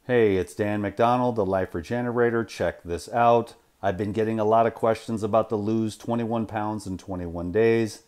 Hey, it's Dan McDonald, the Life Regenerator. Check this out. I've been getting a lot of questions about the lose 21 pounds in 21 days.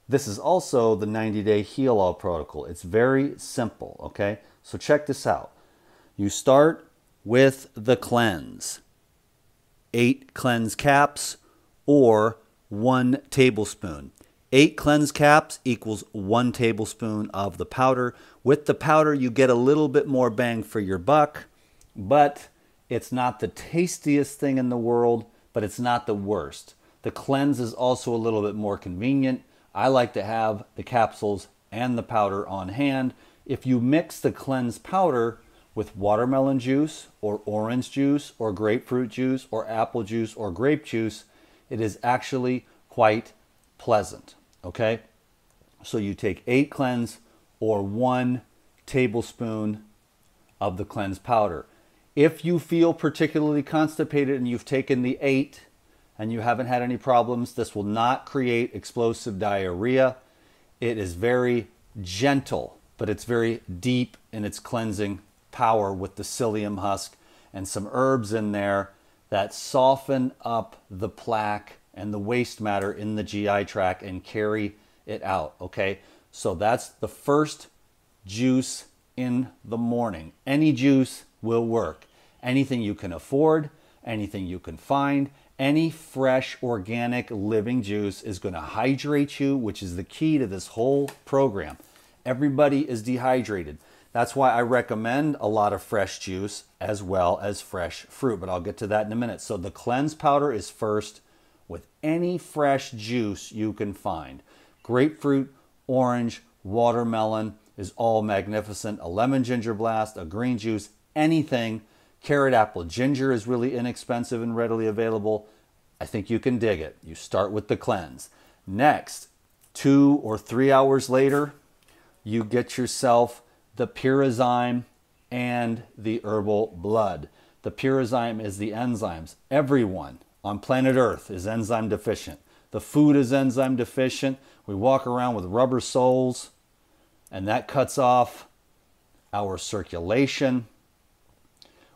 This is also the 90-day heal all protocol. It's very simple, okay? So check this out. You start with the cleanse. 8 cleanse caps or 1 tablespoon. 8 cleanse caps equals 1 tablespoon of the powder. With the powder, you get a little bit more bang for your buck, but it's not the tastiest thing in the world, but it's not the worst. The cleanse is also a little bit more convenient. I like to have the capsules and the powder on hand. If you mix the cleanse powder with watermelon juice or orange juice or grapefruit juice or apple juice or grape juice, it is actually quite pleasant, okay? So you take 8 cleanse or 1 tablespoon of the cleanse powder. If you feel particularly constipated and you've taken the 8 and you haven't had any problems, this will not create explosive diarrhea. It is very gentle, but it's very deep in its cleansing power with the psyllium husk and some herbs in there that soften up the plaque and the waste matter in the GI tract and carry it out, okay? So that's the first juice in the morning. Any juice will work. Anything you can afford, anything you can find, any fresh, organic, living juice is going to hydrate you, which is the key to this whole program. Everybody is dehydrated. That's why I recommend a lot of fresh juice as well as fresh fruit, but I'll get to that in a minute. So the cleanse powder is first with any fresh juice you can find. Grapefruit, orange, watermelon is all magnificent. A lemon ginger blast, a green juice, anything. Carrot apple ginger is really inexpensive and readily available. I think you can dig it. You start with the cleanse. Next, 2 or 3 hours later, you get yourself the Pyrazyme and the herbal blood. The Pyrazyme is the enzymes. Everyone on planet Earth is enzyme deficient. The food is enzyme deficient. We walk around with rubber soles, and that cuts off our circulation.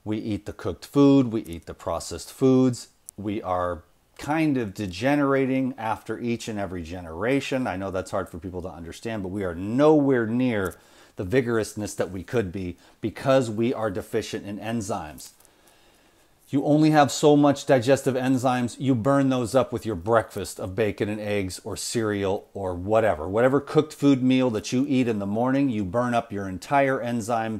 We eat the cooked food. We eat the processed foods. We are kind of degenerating after each and every generation. I know that's hard for people to understand, but we are nowhere near the vigorousness that we could be because we are deficient in enzymes. You only have so much digestive enzymes. You burn those up with your breakfast of bacon and eggs or cereal or whatever. Whatever cooked food meal that you eat in the morning, you burn up your entire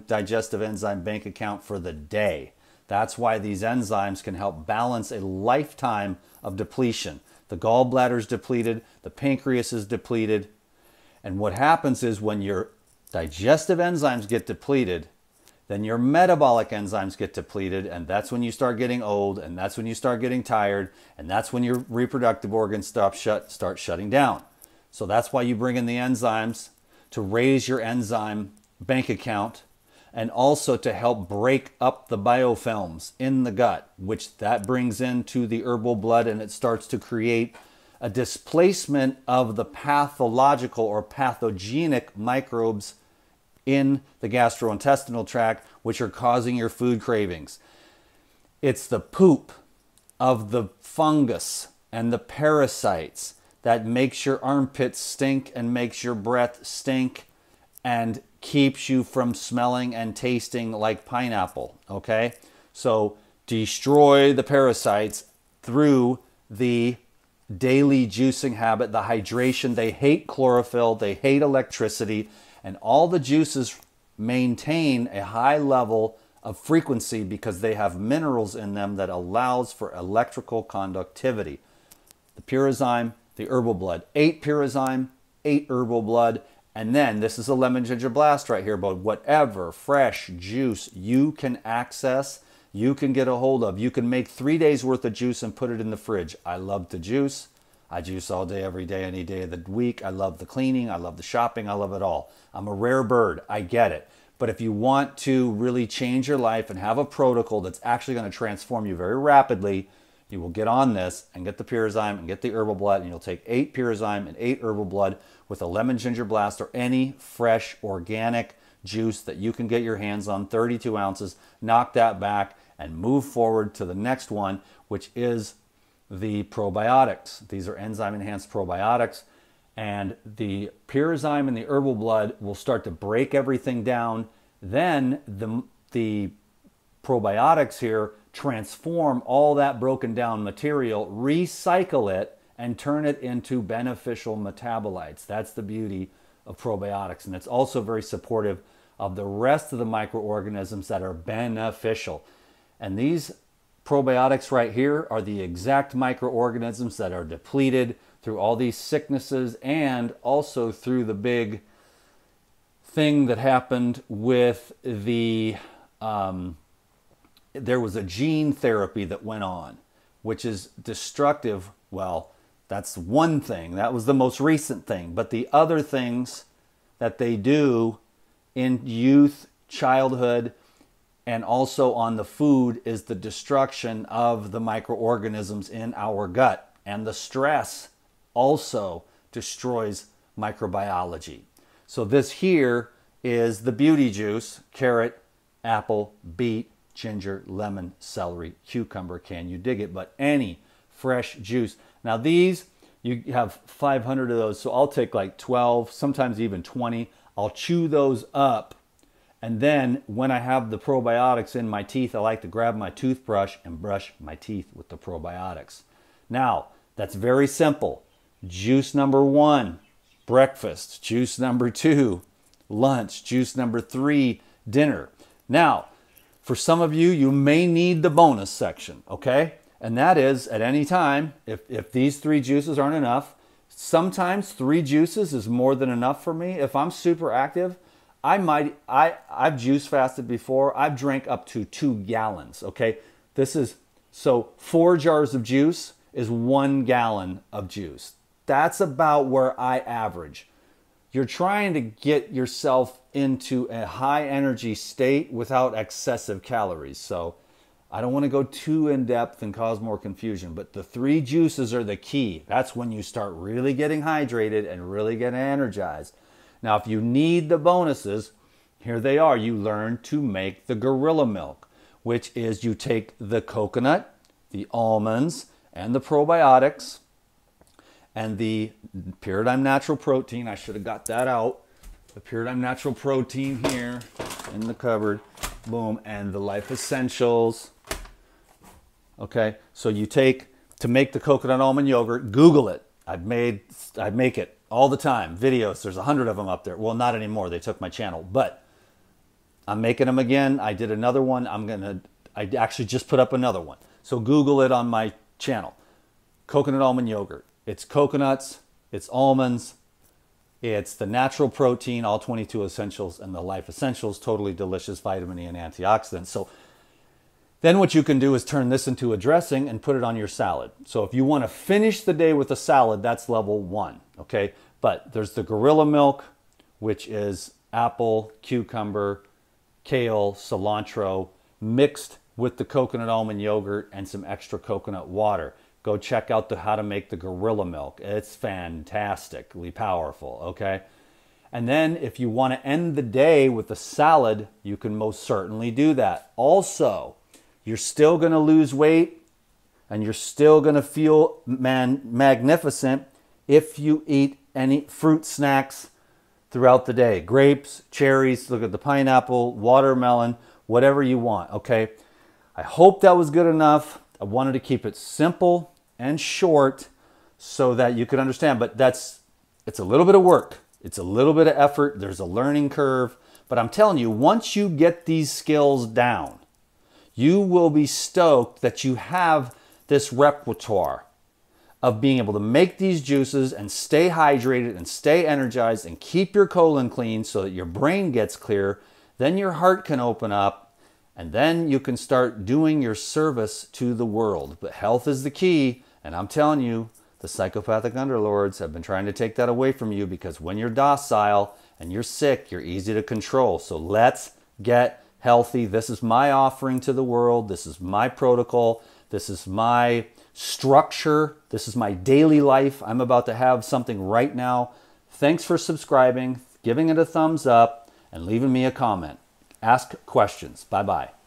digestive enzyme bank account for the day. That's why these enzymes can help balance a lifetime of depletion. The gallbladder is depleted, the pancreas is depleted, and what happens is when your digestive enzymes get depleted, then your metabolic enzymes get depleted, and that's when you start getting old, and that's when you start getting tired, and that's when your reproductive organs start shutting down. So that's why you bring in the enzymes to raise your enzyme bank account and also to help break up the biofilms in the gut, which that brings into the herbal blood, and it starts to create a displacement of the pathological or pathogenic microbes in the gastrointestinal tract, which are causing your food cravings. It's the poop of the fungus and the parasites that makes your armpits stink and makes your breath stink and keeps you from smelling and tasting like pineapple, okay? So destroy the parasites through the daily juicing habit, the hydration. They hate chlorophyll, they hate electricity, and all the juices maintain a high level of frequency because they have minerals in them that allows for electrical conductivity. The Pyrazyme, the herbal blood. 8 Pyrazyme, 8 herbal blood, and then this is a lemon ginger blast right here, but whatever fresh juice you can access, you can get a hold of. You can make 3 days worth of juice and put it in the fridge. I love to juice. I juice all day, every day, any day of the week. I love the cleaning. I love the shopping. I love it all. I'm a rare bird. I get it. But if you want to really change your life and have a protocol that's actually going to transform you very rapidly, you will get on this and get the Pyrazyme and get the herbal blood, and you'll take 8 Pyrazyme and 8 herbal blood with a lemon ginger blast or any fresh organic juice that you can get your hands on, 32 ounces. Knock that back and move forward to the next one, which is the probiotics. These are enzyme-enhanced probiotics. And the Pyrazyme and the herbal blood will start to break everything down. Then the probiotics here transform all that broken down material, recycle it, and turn it into beneficial metabolites. That's the beauty of probiotics. And it's also very supportive of the rest of the microorganisms that are beneficial. And these probiotics right here are the exact microorganisms that are depleted through all these sicknesses, and also through the big thing that happened with the there was a gene therapy that went on, which is destructive. Well, that's one thing. That was the most recent thing. But the other things that they do in youth, childhood, and also on the food is the destruction of the microorganisms in our gut. And the stress also destroys microbiology. So this here is the beauty juice: carrot, apple, beet, ginger, lemon, celery, cucumber. Can you dig it? But any fresh juice. Now these, you have 500 of those, so I'll take like 12, sometimes even 20. I'll chew those up, and then when I have the probiotics in my teeth, I like to grab my toothbrush and brush my teeth with the probiotics. Now, that's very simple. Juice number 1, breakfast. Juice number 2, lunch. Juice number 3, dinner. Now, for some of you, you may need the bonus section, okay? And that is at any time, if these 3 juices aren't enough, sometimes 3 juices is more than enough for me. If I'm super active, I've juice fasted before. I've drank up to 2 gallons, okay? So 4 jars of juice is 1 gallon of juice. That's about where I average. You're trying to get yourself into a high energy state without excessive calories. So I don't want to go too in depth and cause more confusion, but the 3 juices are the key. That's when you start really getting hydrated and really getting energized. Now, if you need the bonuses, here they are. You learn to make the gorilla milk, which is you take the coconut, the almonds, and the probiotics, and the Pyrazyme Natural Protein. I should have got that out. The Pyrazyme Natural Protein here in the cupboard. Boom. And the Life Essentials. Okay. So you take, to make the coconut almond yogurt, Google it. I make it all the time. Videos. There's 100 of them up there. Well, not anymore. They took my channel. But I'm making them again. I did another one. I actually just put up another one. So Google it on my channel. Coconut almond yogurt. It's coconuts, it's almonds, it's the natural protein, all 22 essentials, and the Life Essentials, totally delicious vitamin E and antioxidants. So then what you can do is turn this into a dressing and put it on your salad. So if you want to finish the day with a salad, that's level 1, okay? But there's the gorilla milk, which is apple, cucumber, kale, cilantro, mixed with the coconut almond yogurt and some extra coconut water. Go check out how to make the gorilla milk. It's fantastically powerful, okay? And then if you want to end the day with a salad, you can most certainly do that. Also, you're still going to lose weight and you're still going to feel magnificent if you eat any fruit snacks throughout the day. Grapes, cherries, look at the pineapple, watermelon, whatever you want, okay? I hope that was good enough. I wanted to keep it simple and short so that you could understand, but it's a little bit of work. It's a little bit of effort. There's a learning curve, but I'm telling you, once you get these skills down, you will be stoked that you have this repertoire of being able to make these juices and stay hydrated and stay energized and keep your colon clean so that your brain gets clear. Then your heart can open up. And then you can start doing your service to the world. But health is the key. And I'm telling you, the psychopathic underlords have been trying to take that away from you, because when you're docile and you're sick, you're easy to control. So let's get healthy. This is my offering to the world. This is my protocol. This is my structure. This is my daily life. I'm about to have something right now. Thanks for subscribing, giving it a thumbs up. and leaving me a comment. Ask questions. Bye-bye.